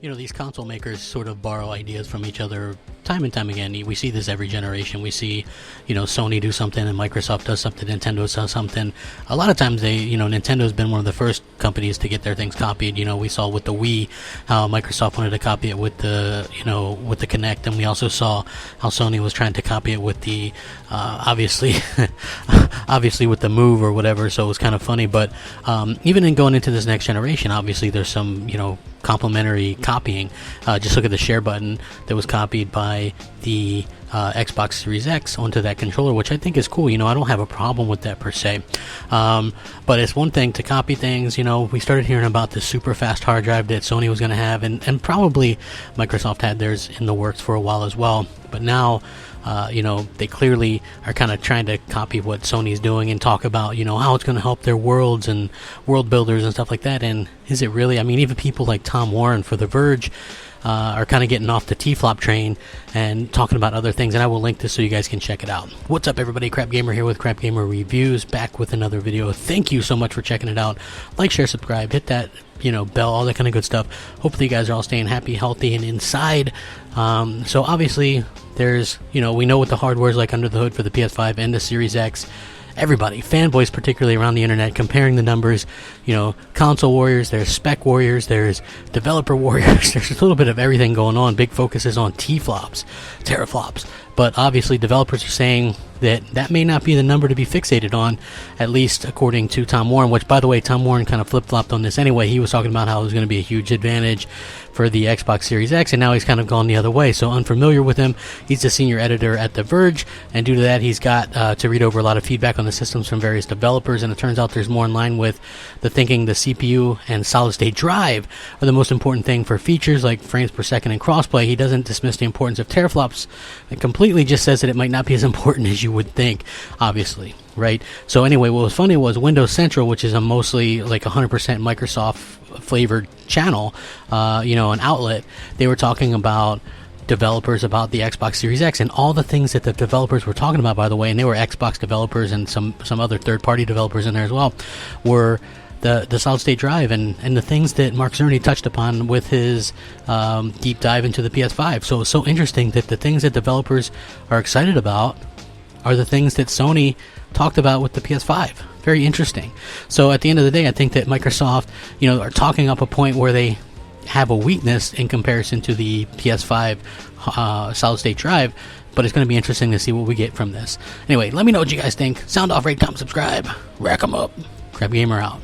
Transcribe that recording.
You know, these console makers sort of borrow ideas from each other time and time again. We see this every generation. We see, you know, Sony do something and Microsoft does something, Nintendo does something. A lot of times Nintendo's been one of the first companies to get their things copied. You know, we saw with the Wii how Microsoft wanted to copy it with the Kinect, and we also saw how Sony was trying to copy it with the, obviously with the Move or whatever, so it was kind of funny. But even in going into this next generation, obviously there's some, complementary copying. Just look at the share button that was copied by the Xbox Series X onto that controller, which I think is cool. I don't have a problem with that per se. But it's one thing to copy things. We started hearing about the super fast hard drive that Sony was going to have, and probably Microsoft had theirs in the works for a while as well. But now, they clearly are kind of trying to copy what Sony's doing and talk about, how it's going to help their worlds and world builders and stuff like that. And is it really? I mean, even people like Tom Warren for The Verge are kind of getting off the T-flop train and talking about other things, and I will link this so you guys can check it out. What's up, everybody? Crapgamer here with Crapgamer Reviews, back with another video. Thank you so much for checking it out. Like, share, subscribe, hit that bell, all that kind of good stuff. Hopefully you guys are all staying happy, healthy, and inside. So obviously there's, we know what the hardware is like under the hood for the PS5 and the Series X. Everybody, fanboys particularly around the internet, comparing the numbers. Console warriors, there's spec warriors, there's developer warriors. There's a little bit of everything going on. Big focus is on T-flops, teraflops. But obviously developers are saying that may not be the number to be fixated on, at least according to Tom Warren, which, by the way, Tom Warren kind of flip-flopped on this anyway. He was talking about how it was going to be a huge advantage for the Xbox Series X, and now he's kind of gone the other way. So unfamiliar with him, he's the senior editor at The Verge, and due to that, he's got to read over a lot of feedback on the systems from various developers, and it turns out there's more in line with the thinking the CPU and solid-state drive are the most important thing for features like frames per second and crossplay. He doesn't dismiss the importance of teraflops, and completely just says that it might not be as important as you would think, obviously, right? So anyway, what was funny was Windows Central, which is a mostly like 100% Microsoft flavored channel, an outlet. They were talking about developers about the Xbox Series X and all the things that the developers were talking about, by the way, and they were Xbox developers and some other third-party developers in there as well, were the solid-state drive and the things that Mark Cerny touched upon with his deep dive into the PS5. So it's so interesting that the things that developers are excited about are the things that Sony talked about with the PS5. Very interesting. So at the end of the day, I think that Microsoft, are talking up a point where they have a weakness in comparison to the PS5 solid-state drive, but it's going to be interesting to see what we get from this. Anyway, let me know what you guys think. Sound off, rate, comment, subscribe. Rack 'em up. Crapgamer out.